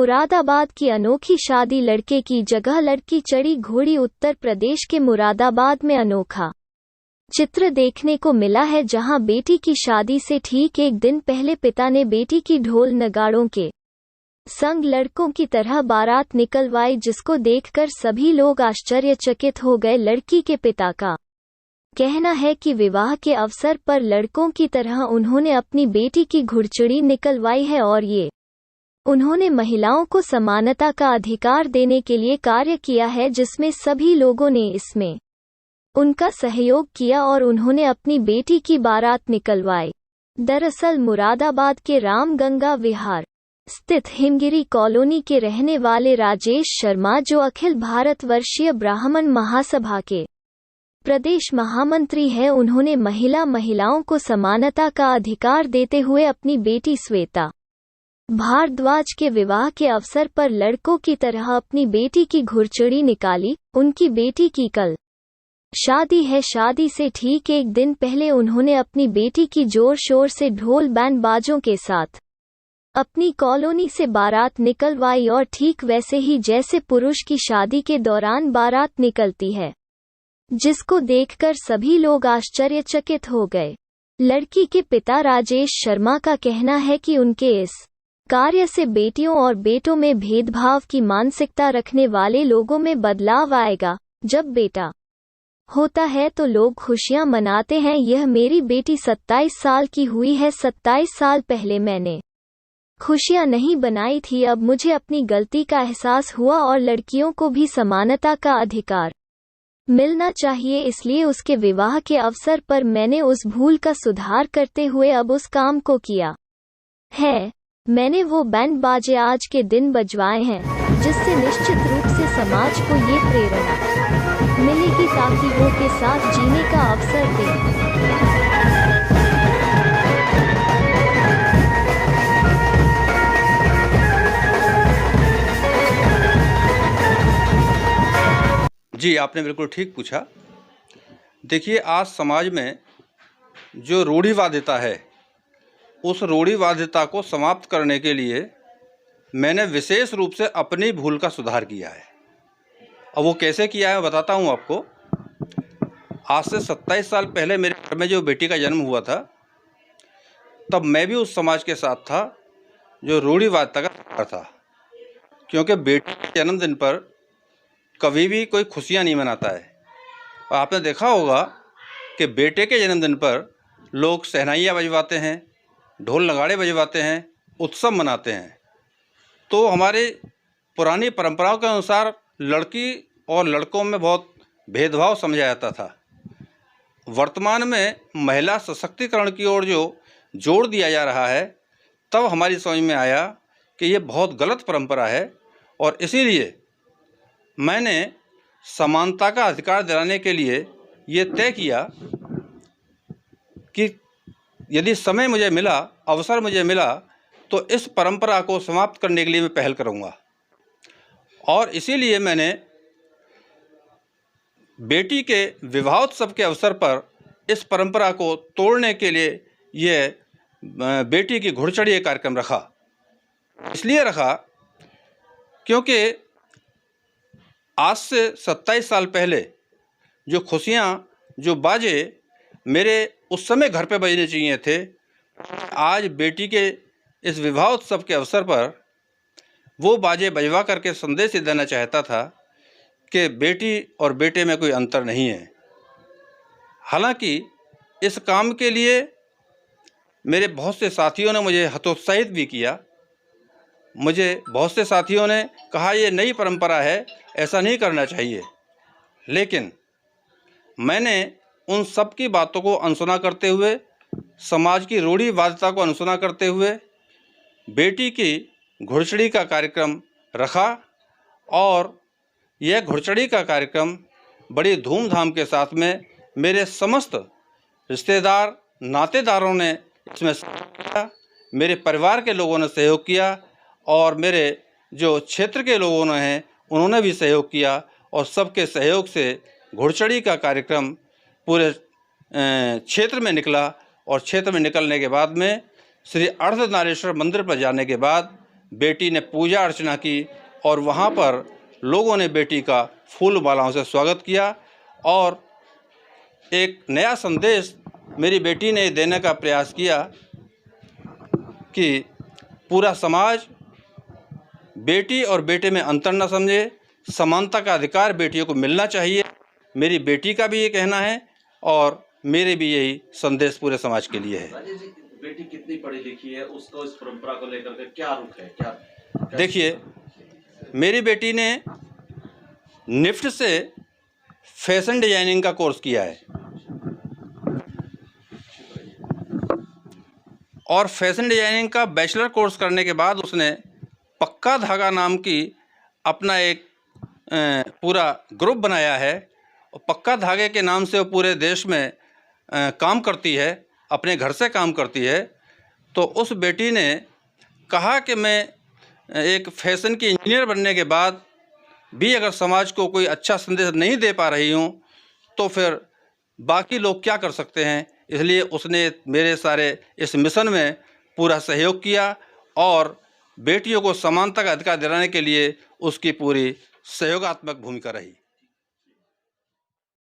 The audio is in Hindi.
मुरादाबाद की अनोखी शादी, लड़के की जगह लड़की चढ़ी घोड़ी। उत्तर प्रदेश के मुरादाबाद में अनोखा चित्र देखने को मिला है, जहां बेटी की शादी से ठीक एक दिन पहले पिता ने बेटी की ढोल नगाड़ों के संग लड़कों की तरह बारात निकलवाई, जिसको देखकर सभी लोग आश्चर्यचकित हो गए। लड़की के पिता का कहना है कि विवाह के अवसर पर लड़कों की तरह उन्होंने अपनी बेटी की घुड़चड़ी निकलवाई है और ये उन्होंने महिलाओं को समानता का अधिकार देने के लिए कार्य किया है, जिसमें सभी लोगों ने इसमें उनका सहयोग किया और उन्होंने अपनी बेटी की बारात निकलवाई। दरअसल मुरादाबाद के रामगंगा विहार स्थित हिमगिरी कॉलोनी के रहने वाले राजेश शर्मा, जो अखिल भारतवर्षीय ब्राह्मण महासभा के प्रदेश महामंत्री हैं, उन्होंने महिलाओं को समानता का अधिकार देते हुए अपनी बेटी श्वेता भारद्वाज के विवाह के अवसर पर लड़कों की तरह अपनी बेटी की घुड़चड़ी निकाली। उनकी बेटी की कल शादी है। शादी से ठीक एक दिन पहले उन्होंने अपनी बेटी की जोर शोर से ढोल बैंड बाजों के साथ अपनी कॉलोनी से बारात निकलवाई, और ठीक वैसे ही जैसे पुरुष की शादी के दौरान बारात निकलती है, जिसको देखकर सभी लोग आश्चर्यचकित हो गए। लड़की के पिता राजेश शर्मा का कहना है कि उनके इस कार्य से बेटियों और बेटों में भेदभाव की मानसिकता रखने वाले लोगों में बदलाव आएगा। जब बेटा होता है तो लोग खुशियां मनाते हैं। यह मेरी बेटी 27 साल की हुई है। 27 साल पहले मैंने खुशियां नहीं बनाई थी, अब मुझे अपनी गलती का एहसास हुआ और लड़कियों को भी समानता का अधिकार मिलना चाहिए, इसलिए उसके विवाह के अवसर पर मैंने उस भूल का सुधार करते हुए अब उस काम को किया है। मैंने वो बैंड बाजे आज के दिन बजवाए हैं, जिससे निश्चित रूप से समाज को ये प्रेरणा मिलेगी ताकि वो के साथ जीने का अवसर दें। जी, आपने बिल्कुल ठीक पूछा। देखिए, आज समाज में जो रूढ़िवादिता है, उस रूढ़िवादिता को समाप्त करने के लिए मैंने विशेष रूप से अपनी भूल का सुधार किया है। अब वो कैसे किया है बताता हूँ आपको। आज से 27 साल पहले मेरे घर में जो बेटी का जन्म हुआ था, तब मैं भी उस समाज के साथ था जो रूढ़िवादिता का शिकार था, क्योंकि बेटी के जन्मदिन पर कभी भी कोई खुशियाँ नहीं मनाता है। और आपने देखा होगा कि बेटे के जन्मदिन पर लोग शहनाइयाँ बजवाते हैं, ढोल नगाड़े बजवाते हैं, उत्सव मनाते हैं। तो हमारे पुरानी परंपराओं के अनुसार लड़की और लड़कों में बहुत भेदभाव समझा जाता था। वर्तमान में महिला सशक्तिकरण की ओर जो जोर दिया जा रहा है, तब हमारी समझ में आया कि ये बहुत गलत परंपरा है, और इसीलिए मैंने समानता का अधिकार दिलाने के लिए ये तय किया कि यदि समय मुझे मिला, अवसर मुझे मिला, तो इस परंपरा को समाप्त करने के लिए मैं पहल करूँगा। और इसीलिए मैंने बेटी के विवाहोत्सव के अवसर पर इस परंपरा को तोड़ने के लिए ये बेटी की घुड़चढ़ी कार्यक्रम रखा। इसलिए रखा क्योंकि आज से 27 साल पहले जो खुशियाँ, जो बाजे मेरे उस समय घर पे बजने चाहिए थे, आज बेटी के इस विवाहोत्सव के अवसर पर वो बाजे बजवा करके संदेश देना चाहता था कि बेटी और बेटे में कोई अंतर नहीं है। हालांकि इस काम के लिए मेरे बहुत से साथियों ने मुझे हतोत्साहित भी किया। मुझे बहुत से साथियों ने कहा ये नई परंपरा है, ऐसा नहीं करना चाहिए। लेकिन मैंने उन सब की बातों को अनसुना करते हुए, समाज की रूढ़िवादिता को अनसुना करते हुए बेटी की घुड़चढ़ी का कार्यक्रम रखा, और यह घुड़चढ़ी का कार्यक्रम बड़ी धूमधाम के साथ में मेरे समस्त रिश्तेदार, नातेदारों ने इसमें सहयोग किया, मेरे परिवार के लोगों ने सहयोग किया, और मेरे जो क्षेत्र के लोगों ने हैं उन्होंने भी सहयोग किया, और सबके सहयोग से घुड़चढ़ी का कार्यक्रम पूरे क्षेत्र में निकला। और क्षेत्र में निकलने के बाद में श्री अर्धनारीश्वर मंदिर पर जाने के बाद बेटी ने पूजा अर्चना की और वहाँ पर लोगों ने बेटी का फूल मालाओं से स्वागत किया और एक नया संदेश मेरी बेटी ने देने का प्रयास किया कि पूरा समाज बेटी और बेटे में अंतर न समझे, समानता का अधिकार बेटियों को मिलना चाहिए। मेरी बेटी का भी ये कहना है और मेरे भी यही संदेश पूरे समाज के लिए है। राजेश जी, बेटी कितनी पढ़ी लिखी है, उसको इस परंपरा को लेकर के क्या रुख है, क्या देखिए, मेरी बेटी ने निफ्ट से फैशन डिजाइनिंग का कोर्स किया है और फैशन डिजाइनिंग का बैचलर कोर्स करने के बाद उसने पक्का धागा नाम की अपना एक पूरा ग्रुप बनाया है और पक्का धागे के नाम से वो पूरे देश में काम करती है, अपने घर से काम करती है। तो उस बेटी ने कहा कि मैं एक फैशन की इंजीनियर बनने के बाद भी अगर समाज को कोई अच्छा संदेश नहीं दे पा रही हूँ तो फिर बाकी लोग क्या कर सकते हैं। इसलिए उसने मेरे सारे इस मिशन में पूरा सहयोग किया और बेटियों को समानता का अधिकार दिलाने के लिए उसकी पूरी सहयोगात्मक भूमिका रही।